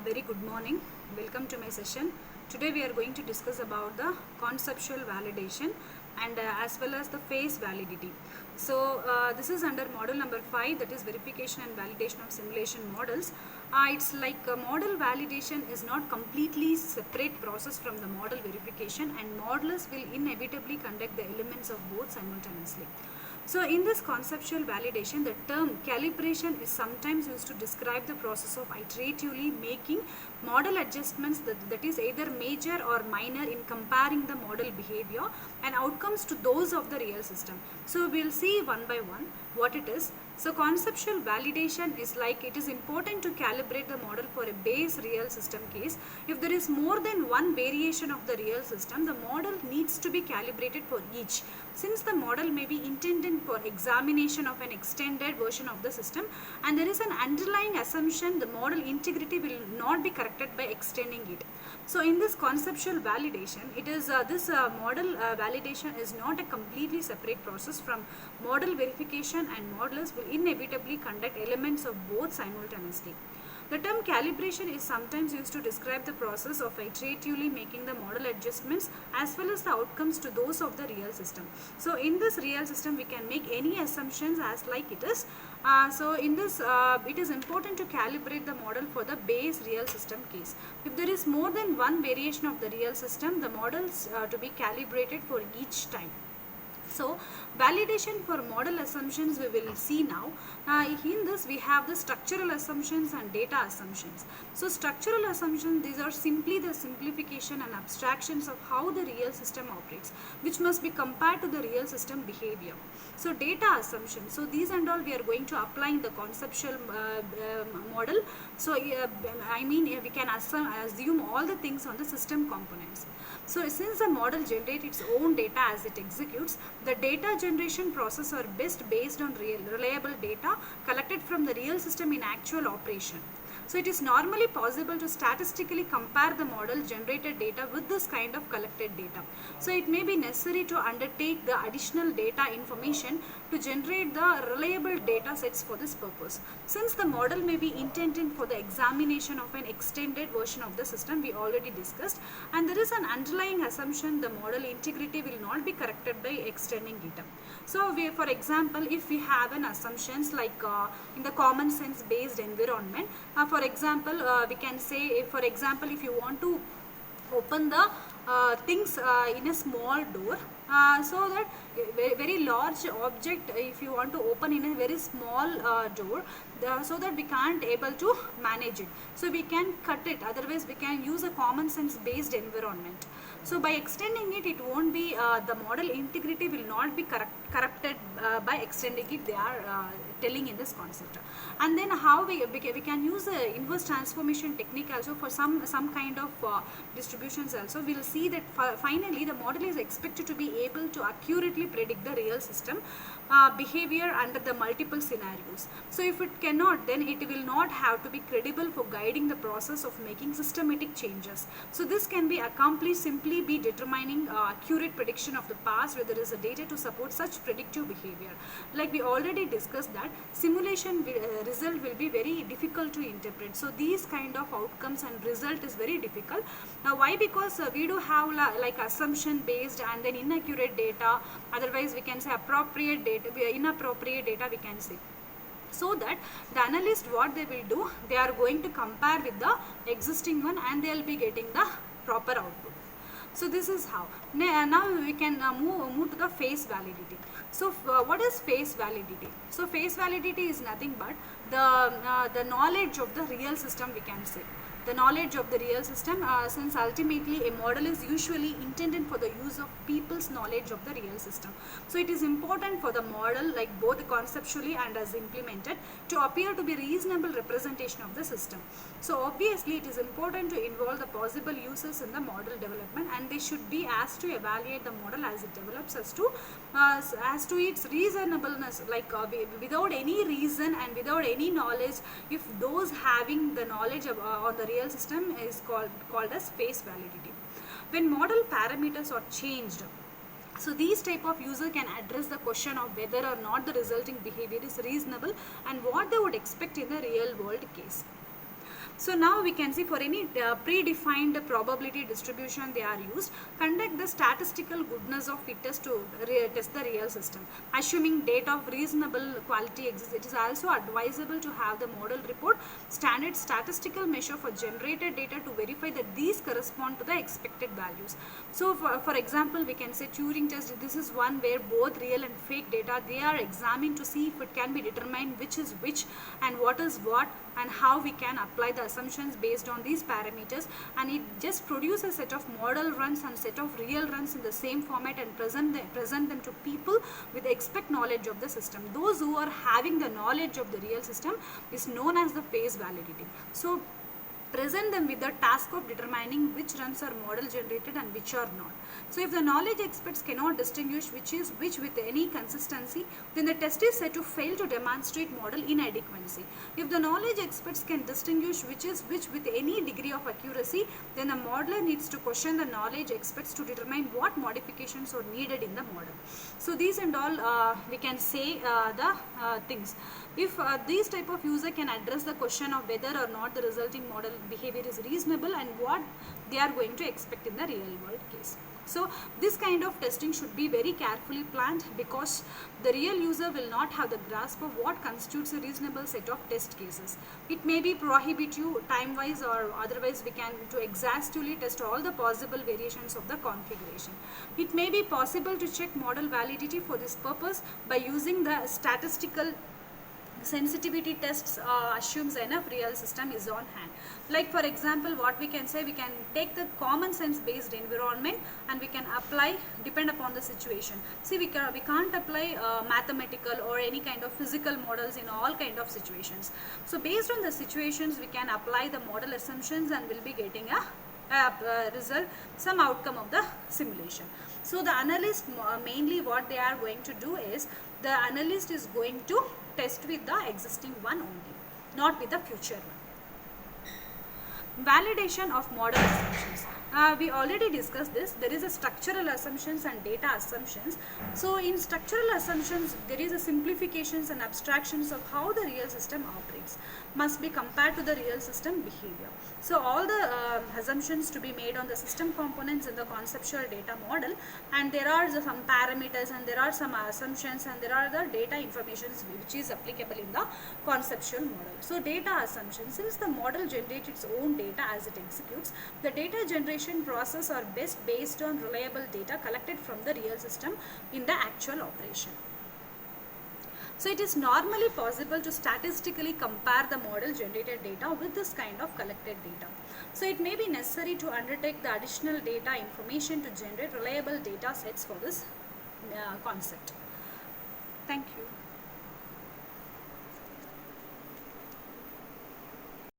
Very good morning. Welcome to my session. Today we are going to discuss about the conceptual validation and as well as the phase validity. So this is under model number 5, that is verification and validation of simulation models. It's like model validation is not completely separate process from the model verification, and modelers will inevitably conduct the elements of both simultaneously. So in this conceptual validation, the term calibration is sometimes used to describe the process of iteratively making model adjustments that is either major or minor in comparing the model behavior and outcomes to those of the real system. So we'll see one by one what it is. So conceptual validation is like it is important to calibrate the model for a base real system case. If there is more than one variation of the real system, the model needs to be calibrated for each. Since the model may be intended for examination of an extended version of the system and there is an underlying assumption, the model integrity will not be corrected by extending it. So in this conceptual validation, it is this model validation is not a completely separate process from model verification, and modelers will inevitably conduct elements of both simultaneously. The term calibration is sometimes used to describe the process of iteratively making the model adjustments as well as the outcomes to those of the real system. So in this real system, we can make any assumptions as like it is. So in this, it is important to calibrate the model for the base real system case. If there is more than one variation of the real system, the models to be calibrated for each time. So validation for model assumptions we will see now. In this we have the structural assumptions and data assumptions. So structural assumptions, these are simply the simplification and abstractions of how the real system operates, which must be compared to the real system behavior. So data assumptions, so these and all we are going to apply in the conceptual model. So I mean we can assume all the things on the system components. So since the model generates its own data as it executes, the data generation process are best based on reliable data collected from the real system in actual operation. So it is normally possible to statistically compare the model generated data with this kind of collected data. So it may be necessary to undertake the additional data information to generate the reliable data sets for this purpose. Since the model may be intended for the examination of an extended version of the system, we already discussed, and there is an underlying assumption the model integrity will not be corrected by extending it. So for example, if we have an assumptions like in the common sense based environment, for example, we can say, for example, if you want to open the things in a small door, so that very large object, if you want to open in a very small door, so that we can't able to manage it, so we can cut it, otherwise we can use a common sense based environment. So by extending it, it won't be the model integrity will not be corrupted by extending it, they are telling in this concept. And then how we can use the inverse transformation technique also for some kind of distributions also. We will see that finally the model is expected to be able to accurately predict the real system behavior under the multiple scenarios. So if it cannot, then it will not have to be credible for guiding the process of making systematic changes. So this can be accomplished simply by determining accurate prediction of the past where there is a data to support such predictive behavior. Like we already discussed that simulation result will be very difficult to interpret. So these kind of outcomes and result is very difficult. Now why? Because we do have like assumption based and then inaccurate data, otherwise we can say appropriate data, inappropriate data we can say. So that the analyst, what they will do, they are going to compare with the existing one and they will be getting the proper output. So this is how. Now we can move to the phase validity. So what is phase validity? So phase validity is nothing but the knowledge of the real system, we can say. The knowledge of the real system, since ultimately a model is usually intended for the use of people's knowledge of the real system. So it is important for the model, like both conceptually and as implemented, to appear to be reasonable representation of the system. So obviously it is important to involve the possible users in the model development, and they should be asked to evaluate the model as it develops as to its reasonableness, like without any reason and without any knowledge. If those having the knowledge on the real system is called as phase validity. When model parameters are changed, so these type of user can address the question of whether or not the resulting behavior is reasonable and what they would expect in the real world case. So now we can see for any predefined probability distribution they are used, conduct the statistical goodness of fitness to test the real system. Assuming data of reasonable quality exists, it is also advisable to have the model report standard statistical measure for generated data to verify that these correspond to the expected values. So for example, we can say Turing test. This is one where both real and fake data, they are examined to see if it can be determined which is which and what is what, and how we can apply the assumptions based on these parameters, and it just produces a set of model runs and set of real runs in the same format and present them to people with expect knowledge of the system. Those who are having the knowledge of the real system is known as the phase validity. So present them with the task of determining which runs are model generated and which are not. So if the knowledge experts cannot distinguish which is which with any consistency, then the test is said to fail to demonstrate model inadequacy. If the knowledge experts can distinguish which is which with any degree of accuracy, then the modeler needs to question the knowledge experts to determine what modifications are needed in the model. So these and all we can say the things. If these type of user can address the question of whether or not the resulting model behavior is reasonable and what they are going to expect in the real world case. So this kind of testing should be very carefully planned, because the real user will not have the grasp of what constitutes a reasonable set of test cases. It may be prohibit you time wise, or otherwise we can to exhaustively test all the possible variations of the configuration. It may be possible to check model validity for this purpose by using the statistical sensitivity tests assumes enough real system is on hand. Like for example, what we can say, we can take the common sense based environment and we can apply depend upon the situation. See, we can't apply mathematical or any kind of physical models in all kind of situations. So based on the situations, we can apply the model assumptions and we'll be getting a result, some outcome of the simulation. So the analyst mainly what they are going to do is, the analyst is going to test with the existing one only, not with the future one. Validation of model assumptions. We already discussed this. There is a structural assumptions and data assumptions. So in structural assumptions, there is a simplifications and abstractions of how the real system operates must be compared to the real system behavior. So all the assumptions to be made on the system components in the conceptual data model, and there are some parameters and there are some assumptions and there are the data informations which is applicable in the conceptual model. So data assumptions, since the model generates its own data as it executes, the data generation process are best based on reliable data collected from the real system in the actual operation. So it is normally possible to statistically compare the model generated data with this kind of collected data. So it may be necessary to undertake the additional data information to generate reliable data sets for this concept. Thank you.